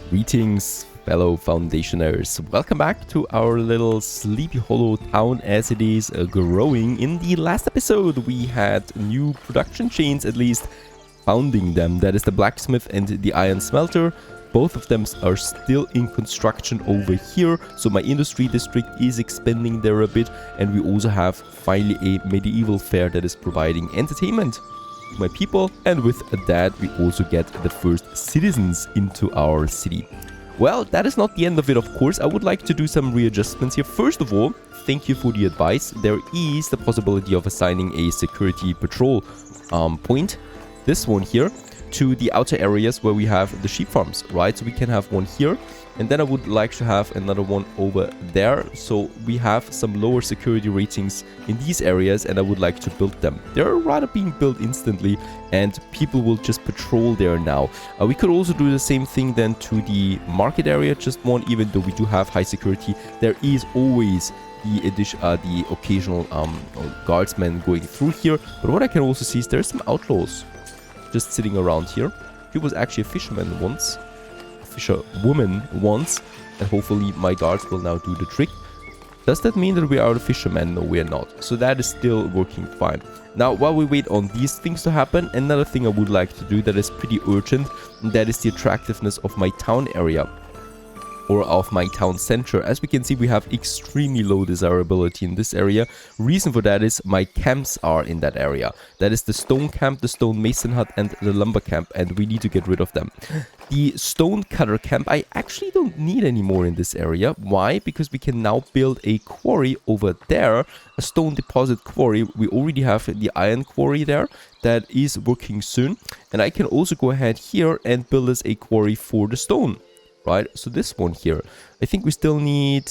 Greetings, fellow foundationers. Welcome back to our little Sleepy Hollow town as it is growing. In the last episode, we had new production chains, at least founding them. That is the blacksmith and the iron smelter. Both of them are still in construction over here. So my industry district is expanding there a bit. And we also have finally a medieval fair that is providing entertainment to my people. And with that, we also get the first citizens into our city. Well, that is not the end of it, of course. I would like to do some readjustments here. First of all, thank you for the advice. There is the possibility of assigning a security patrol point, this one here, to the outer areas where we have the sheep farms, right? So we can have one here, and then I would like to have another one over there. So we have some lower security ratings in these areas, and I would like to build them. They're rather being built instantly, and people will just patrol there now. We could also do the same thing then to the market area, just one, even though we do have high security. There is always the occasional guardsmen going through here. But what I can also see is there's some outlaws just sitting around here. He was actually a fisherman once, a fisherwoman once, and hopefully my guards will now do the trick. Does that mean that we are the fishermen? No, we are not. So that is still working fine. Now, while we wait on these things to happen, another thing I would like to do that is pretty urgent, and that is the attractiveness of my town area, or of my town center. As we can see, we have extremely low desirability in this area. Reason for that is my camps are in that area. That is the stone camp, the stone mason hut, and the lumber camp, and we need to get rid of them. The stone cutter camp I actually don't need anymore in this area. Why? Because we can now build a quarry over there, a stone deposit quarry. We already have the iron quarry there that is working soon, and I can also go ahead here and build us a quarry for the stone. Right, so this one here, I think we still need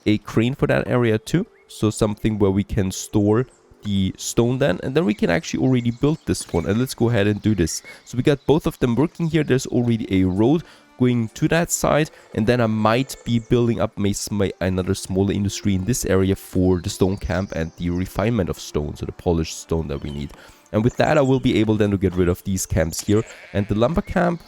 a crane for that area too. So something where we can store the stone then, and then we can actually already build this one. And let's go ahead and do this. So we got both of them working here. There's already a road going to that side, and then I might be building up another smaller industry in this area for the stone camp and the refinement of stone, so the polished stone that we need. And with that, I will be able then to get rid of these camps here. And the lumber camp,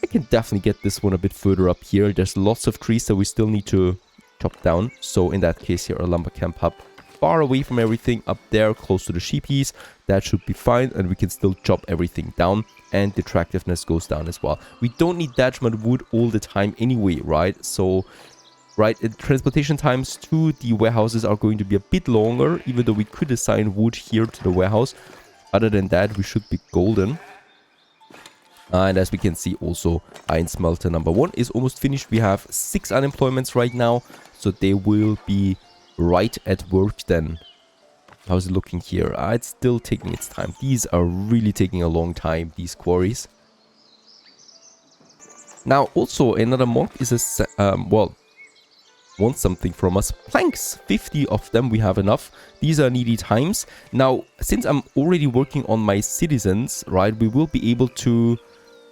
I can definitely get this one a bit further up here. There's lots of trees that we still need to chop down. So in that case here, a lumber camp hub far away from everything up there, close to the sheepies. That should be fine, and we can still chop everything down, and the attractiveness goes down as well. We don't need that much wood all the time anyway, right? So, right, transportation times to the warehouses are going to be a bit longer, even though we could assign wood here to the warehouse. Other than that, we should be golden. And as we can see, also iron smelter number 1 is almost finished. We have 6 unemployments right now, so they will be right at work then. How's it looking here? It's still taking its time. These are really taking a long time, these quarries. Now also another monk is wants something from us. Planks, 50 of them, we have enough. These are needy times. Now, since I'm already working on my citizens, right, we will be able to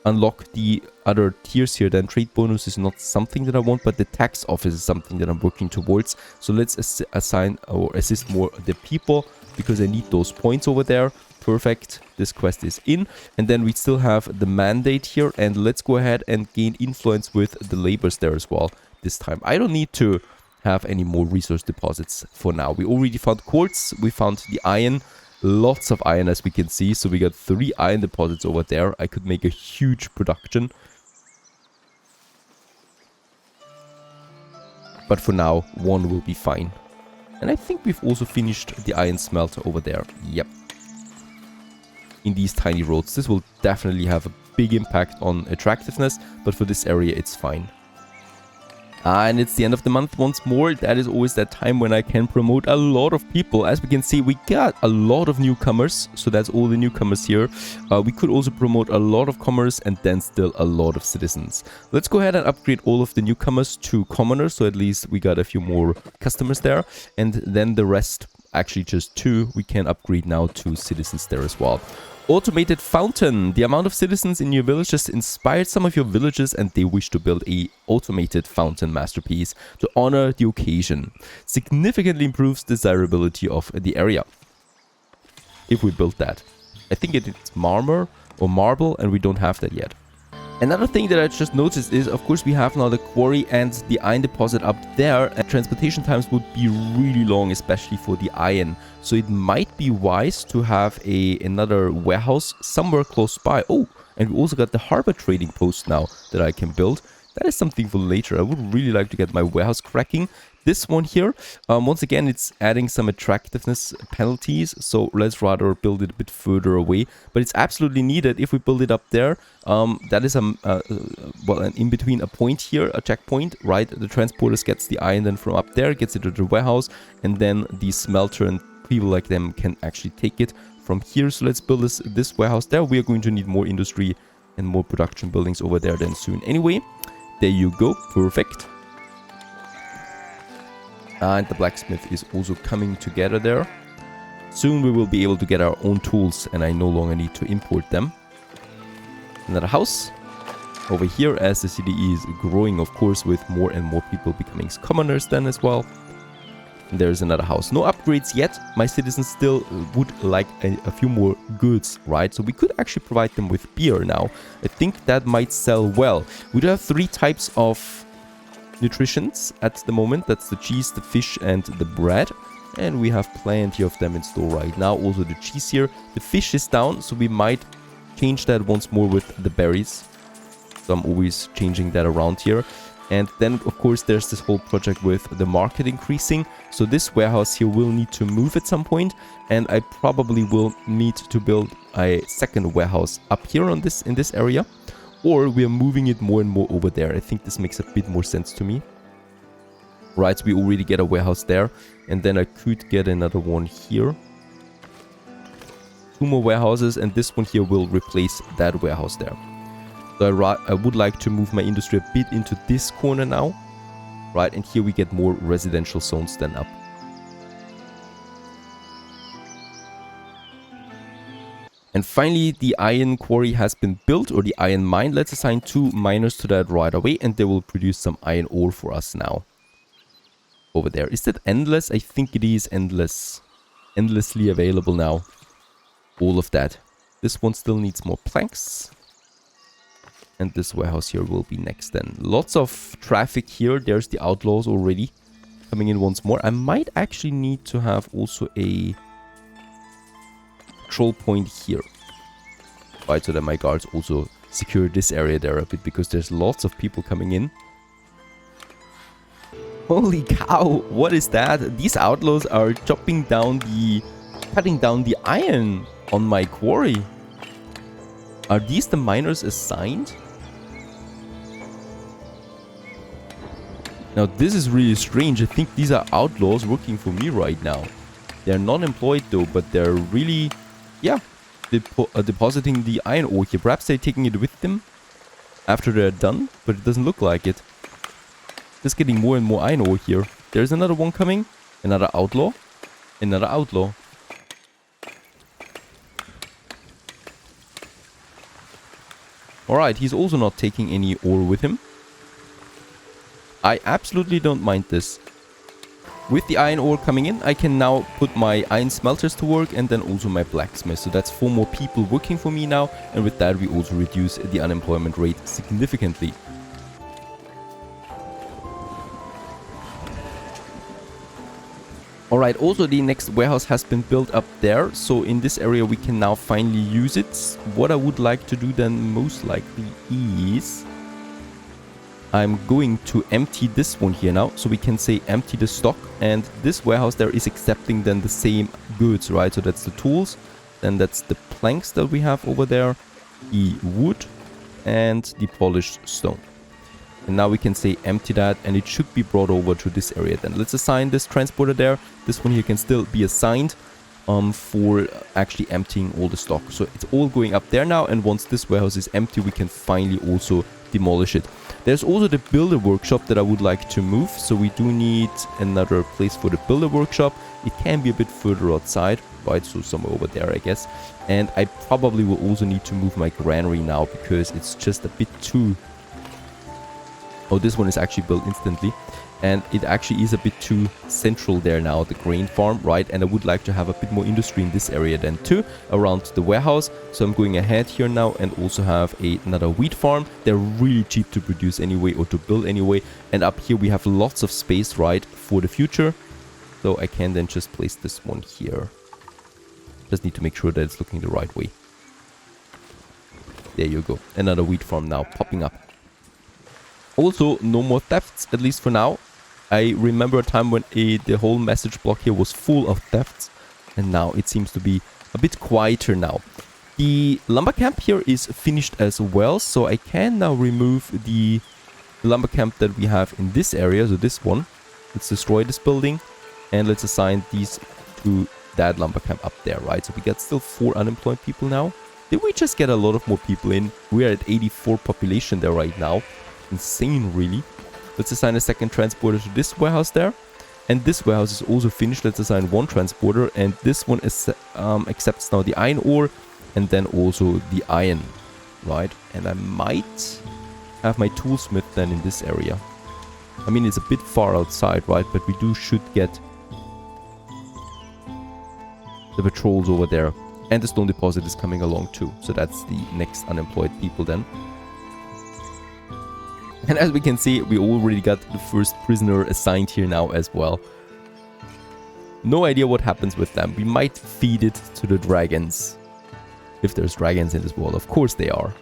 unlock the other tiers here. Then trade bonus is not something that I want, but the tax office is something that I'm working towards. So let's assign or assist more the people, because I need those points over there. Perfect, this quest is in. And then we still have the mandate here, and let's go ahead and gain influence with the laborers there as well this time. I don't need to have any more resource deposits for now. We already found quartz, we found the iron. Lots of iron, as we can see. So we got 3 iron deposits over there. I could make a huge production. But for now, 1 will be fine. And I think we've also finished the iron smelter over there. Yep. In these tiny roads. This will definitely have a big impact on attractiveness. But for this area, it's fine. And it's the end of the month once more. That is always that time when I can promote a lot of people. As we can see, we got a lot of newcomers. So that's all the newcomers here. We could also promote a lot of commerce and then still a lot of citizens. Let's go ahead and upgrade all of the newcomers to commoners. So at least we got a few more customers there. And then the rest, actually just 2, we can upgrade now to citizens there as well. Automated fountain. The amount of citizens in your villages inspired some of your villages, and they wish to build a automated fountain masterpiece to honor the occasion. Significantly improves desirability of the area. If we build that. I think it's marble, and we don't have that yet. Another thing that I just noticed is, of course, we have now the quarry and the iron deposit up there, and transportation times would be really long, especially for the iron. So it might be wise to have another warehouse somewhere close by. Oh, and we also got the harbor trading post now that I can build. That is something for later. I would really like to get my warehouse cracking. This one here, once again, it's adding some attractiveness penalties, so let's rather build it a bit further away. But it's absolutely needed. If we build it up there, that is well, in between a point here, a checkpoint, right? The transporters gets the iron then from up there, gets it to the warehouse, and then the smelter and people like them can actually take it from here. So let's build this warehouse there. We are going to need more industry and more production buildings over there then soon. Anyway, there you go, perfect. And the blacksmith is also coming together there. Soon we will be able to get our own tools and I no longer need to import them. Another house over here as the city is growing, of course, with more and more people becoming commoners then as well. And there's another house. No upgrades yet. My citizens still would like a few more goods, right? So we could actually provide them with beer now. I think that might sell well. We do have 3 types of nutritions at the moment. That's the cheese, the fish, and the bread. And we have plenty of them in store right now. Also the cheese here. The fish is down, so we might change that once more with the berries. So I'm always changing that around here. And then, of course, there's this whole project with the market increasing. So this warehouse here will need to move at some point, and I probably will need to build a second warehouse up here in this area. Or we are moving it more and more over there. I think this makes a bit more sense to me. Right, so we already get a warehouse there. And then I could get another one here. 2 more warehouses, and this one here will replace that warehouse there. So I would like to move my industry a bit into this corner now. Right, and here we get more residential zones then up. And finally, the iron quarry has been built, or the iron mine. Let's assign 2 miners to that right away, and they will produce some iron ore for us now. Over there. Is that endless? I think it is endless. Endlessly available now. All of that. This one still needs more planks. And this warehouse here will be next then. Lots of traffic here. There's the outlaws already coming in once more. I might actually need to have also a control point here, right, so that my guards also secure this area there a bit, because there's lots of people coming in. Holy cow, what is that? These outlaws are cutting down the iron on my quarry. Are these the miners assigned? Now this is really strange. I think these are outlaws working for me right now. They're non-employed though, but they're really, yeah, depositing the iron ore here. Perhaps they're taking it with them after they're done, but it doesn't look like it. Just getting more and more iron ore here. There's another one coming. Another outlaw. Another outlaw. Alright, he's also not taking any ore with him. I absolutely don't mind this. With the iron ore coming in, I can now put my iron smelters to work, and then also my blacksmith. So that's 4 more people working for me now, and with that we also reduce the unemployment rate significantly. Alright, also the next warehouse has been built up there, so in this area we can now finally use it. What I would like to do then most likely is I'm going to empty this one here now, so we can say empty the stock, and this warehouse there is accepting then the same goods, right? So that's the tools, then that's the planks that we have over there, the wood, and the polished stone. And now we can say empty that, and it should be brought over to this area then. Let's assign this transporter there. This one here can still be assigned for actually emptying all the stock. So it's all going up there now, and once this warehouse is empty, we can finally also demolish it. There's also the builder workshop that I would like to move, so we do need another place for the builder workshop. It can be a bit further outside, right, so somewhere over there I guess. And I probably will also need to move my granary now, because it's just a bit too Oh, this one is actually built instantly. And it actually is a bit too central there now, the grain farm, right? And I would like to have a bit more industry in this area then too, around the warehouse. So I'm going ahead here now and also have another wheat farm. They're really cheap to produce anyway, or to build anyway. And up here we have lots of space, right, for the future. So I can then just place this one here. Just need to make sure that it's looking the right way. There you go. Another wheat farm now popping up. Also, no more thefts, at least for now. I remember a time when the whole message block here was full of thefts. And now it seems to be a bit quieter now. The lumber camp here is finished as well. So I can now remove the lumber camp that we have in this area. So this one. Let's destroy this building. And let's assign these to that lumber camp up there, right? So we got still 4 unemployed people now. Did we just get a lot of more people in? We are at 84 population there right now. Insane, really. Let's assign a second transporter to this warehouse there. And this warehouse is also finished. Let's assign 1 transporter. And this one is, accepts now the iron ore. And then also the iron, right? And I might have my toolsmith then in this area. I mean, it's a bit far outside, right? But we should get the patrols over there. And the stone deposit is coming along too. So that's the next unemployed people then. And as we can see, we already got the first prisoner assigned here now as well. No idea what happens with them. We might feed it to the dragons. If there's dragons in this world, of course they are.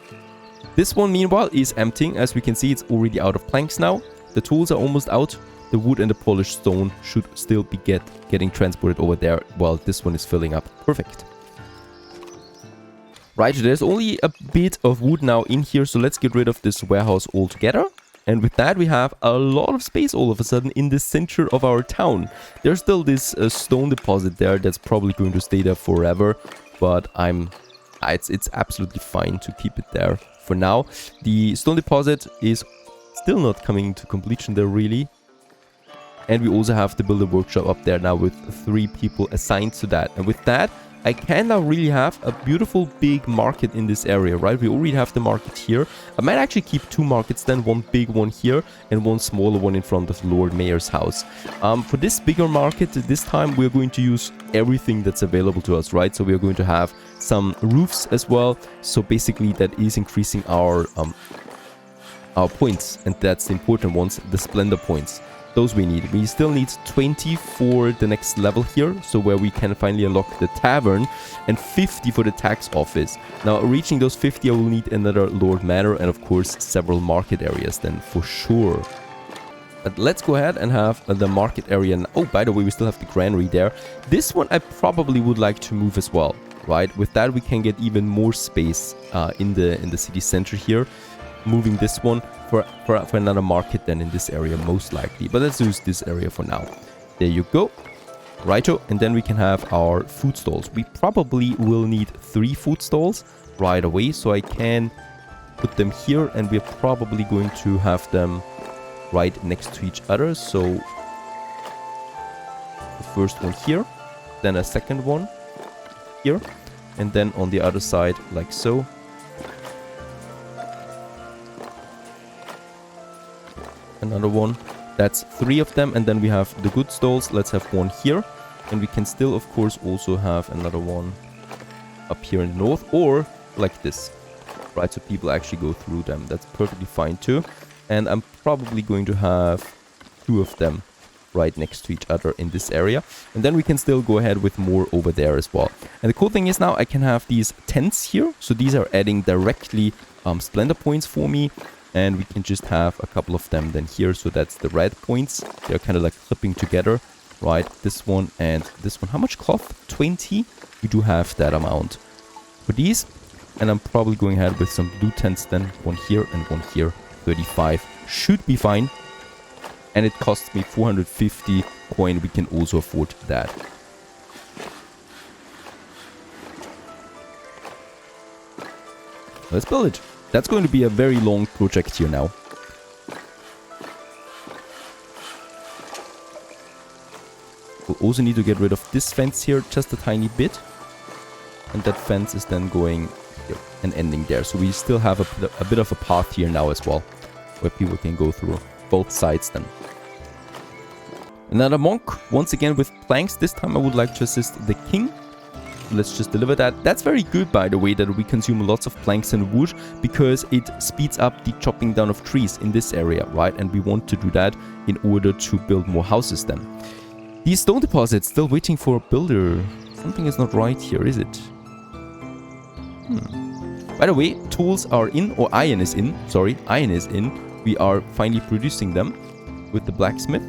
This one, meanwhile, is emptying. As we can see, it's already out of planks now. The tools are almost out. The wood and the polished stone should still be getting transported over there while this one is filling up. Perfect. Right, there's only a bit of wood now in here, so let's get rid of this warehouse altogether. And with that, we have a lot of space all of a sudden in the center of our town. There's still this stone deposit there that's probably going to stay there forever, but it's absolutely fine to keep it there for now. The stone deposit is still not coming to completion there, really. And we also have the builder workshop up there now with 3 people assigned to that. And with that, I can now really have a beautiful big market in this area, right? We already have the market here. I might actually keep 2 markets then, 1 big one here and 1 smaller one in front of the Lord Mayor's house. For this bigger market, this time we're going to use everything that's available to us, right? So we're going to have some roofs as well. So basically that is increasing our points, and that's the important ones, the splendor points. Those we need. We still need 20 for the next level here, so where we can finally unlock the tavern, and 50 for the tax office. Now, reaching those 50, I will need another Lord Manor and, of course, several market areas then, for sure. But let's go ahead and have the market area. Oh, by the way, we still have the granary there. This one I probably would like to move as well, right? With that, we can get even more space in the city center here. Moving this one for another market then in this area, most likely. But let's use this area for now. There you go. Righto. And then we can have our food stalls. We probably will need 3 food stalls right away. So I can put them here, and we're probably going to have them right next to each other. So the first one here, then a second one here, and then on the other side like so. Another one. That's 3 of them, and then we have the good stalls. Let's have 1 here, and we can still of course also have another one up here in the north, or like this, right? So people actually go through them. That's perfectly fine too. And I'm probably going to have 2 of them right next to each other in this area, and then we can still go ahead with more over there as well. And the cool thing is now I can have these tents here, so these are adding directly splendor points for me. And we can just have a couple of them then here. So that's the red points. They're kind of like clipping together, right? This one and this one. How much cloth? 20? We do have that amount for these. And I'm probably going ahead with some blue tents then. 1 here and 1 here. 35 should be fine. And it costs me 450 coin. We can also afford that. Let's build it. That's going to be a very long project here now. We'll also need to get rid of this fence here just a tiny bit. And that fence is then going here and ending there. So we still have a bit of a path here now as well. where people can go through both sides then. Another monk, once again with planks. This time I would like to assist the king. Let's just deliver that. That's very good, by the way, that we consume lots of planks and wood, because it speeds up the chopping down of trees in this area, right? And we want to do that in order to build more houses then. These stone deposits, still waiting for a builder. Something is not right here, is it? By the way, tools are in, or iron is in. Sorry, iron is in. We are finally producing them with the blacksmith.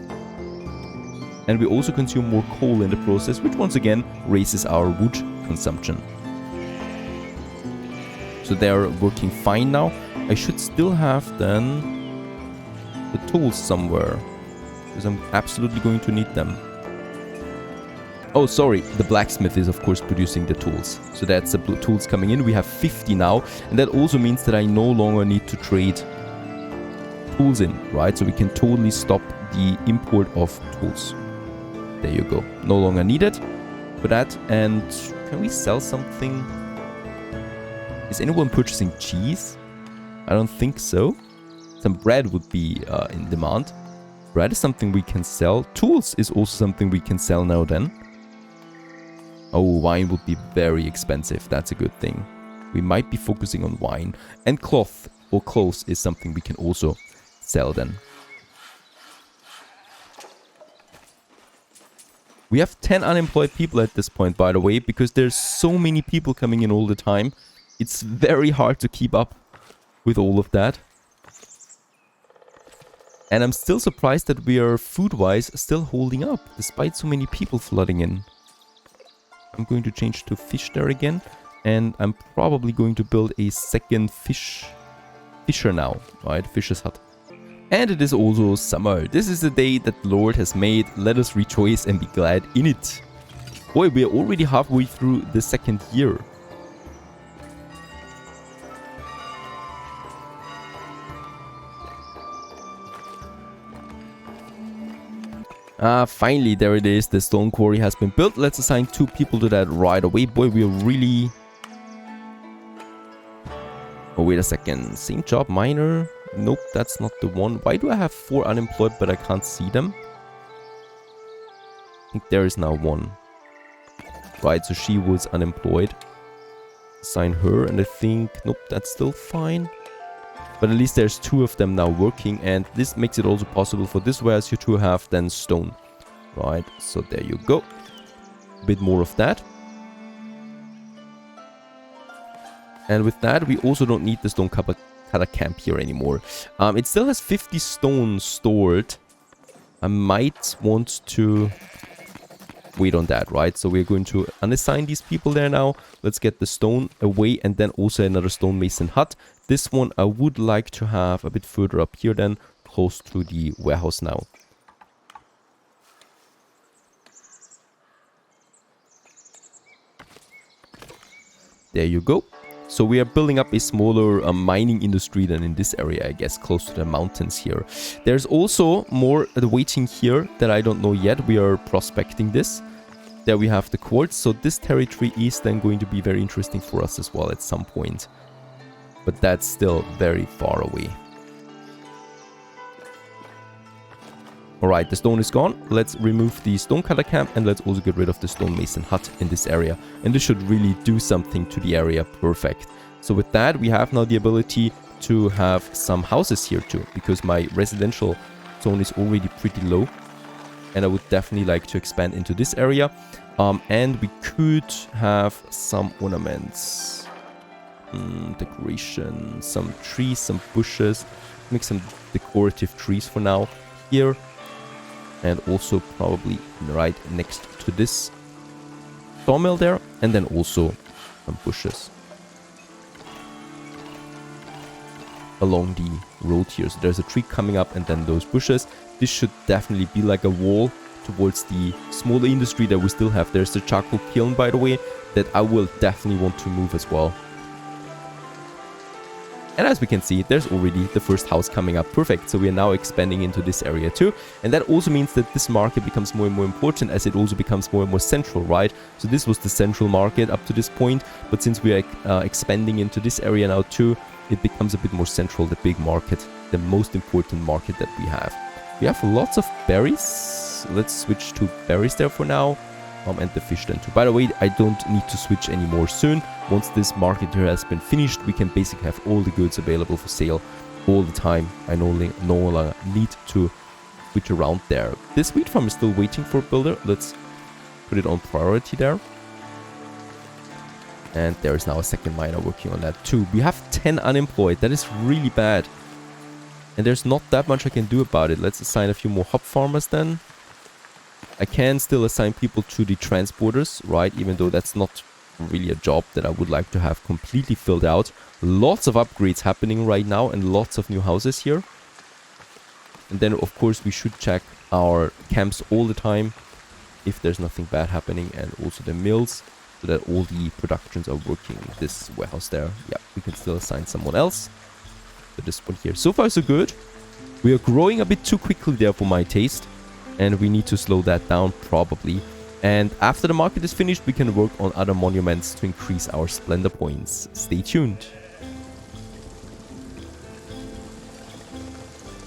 And we also consume more coal in the process, which once again raises our wood consumption. So they are working fine now. I should still have then the tools somewhere, because I'm absolutely going to need them. Oh, sorry, the blacksmith is of course producing the tools. So that's the tools coming in. We have 50 now, and that also means that I no longer need to trade tools in, right? So we can totally stop the import of tools. There you go. No longer needed for that. And can we sell something? Is anyone purchasing cheese? I don't think so. Some bread would be in demand. Bread is something we can sell. Tools is also something we can sell now then. Oh, wine would be very expensive. That's a good thing. We might be focusing on wine. And cloth or clothes is something we can also sell then. We have 10 unemployed people at this point, by the way, because there's so many people coming in all the time. It's very hard to keep up with all of that. And I'm still surprised that we are, food-wise, still holding up, despite so many people flooding in. I'm going to change to fish there again. And I'm probably going to build a second fisher now, right? Fisher's hut. And it is also summer. This is the day that the Lord has made. Let us rejoice and be glad in it. Boy, we are already halfway through the second year. Finally, there it is. The stone quarry has been built. Let's assign 2 people to that right away. Boy, we are really... Oh, wait a second. Same job, miner. Nope, that's not the one. Why do I have 4 unemployed, but I can't see them? I think there is now 1. Right, so she was unemployed. Assign her, and I think... Nope, that's still fine. But at least there's 2 of them now working, and this makes it also possible for this warehouse to have then stone. Right, so there you go. A bit more of that. And with that, we also don't need the stone cutter camp here anymore. It still has 50 stone stored. I might want to wait on that, right? So we're going to unassign these people there now. Let's get the stone away, and then also another stonemason hut. This one I would like to have a bit further up here then, close to the warehouse now. There you go. So we are building up a smaller mining industry than in this area, I guess, close to the mountains here. There's also more waiting here that I don't know yet. We are prospecting this. There we have the quartz. So this territory is then going to be very interesting for us as well at some point. But that's still very far away. Alright, the stone is gone. Let's remove the stonecutter camp, and let's also get rid of the stonemason hut in this area. And this should really do something to the area. Perfect. So with that, we have now the ability to have some houses here too, because my residential zone is already pretty low. And I would definitely like to expand into this area. And we could have some ornaments. Decoration, some trees, some bushes. Make some decorative trees for now here. And also probably right next to this sawmill there. And then also some bushes along the road here. So there's a tree coming up and then those bushes. This should definitely be like a wall towards the smaller industry that we still have. There's the charcoal kiln, by the way, that I will definitely want to move as well. And as we can see, there's already the first house coming up. Perfect. So we are now expanding into this area too. And that also means that this market becomes more and more important as it also becomes more and more central, right? So this was the central market up to this point. But since we are expanding into this area now too, it becomes a bit more central, the big market, the most important market that we have. We have lots of berries. Let's switch to berries there for now. And the fish then too. By the way, I don't need to switch anymore soon. Once this market here has been finished, we can basically have all the goods available for sale all the time. I no longer need to switch around there. This wheat farm is still waiting for a builder. Let's put it on priority there. And there is now a second miner working on that too. We have 10 unemployed. That is really bad. And there's not that much I can do about it. Let's assign a few more hop farmers then. I can still assign people to the transporters, right? Even though that's not really a job that I would like to have completely filled out. Lots of upgrades happening right now and lots of new houses here. And then, of course, we should check our camps all the time if there's nothing bad happening, and also the mills, so that all the productions are working. This warehouse there, yeah, we can still assign someone else. But this one here, so far so good. We are growing a bit too quickly there for my taste. And we need to slow that down probably. And after the market is finished, we can work on other monuments to increase our splendor points. Stay tuned.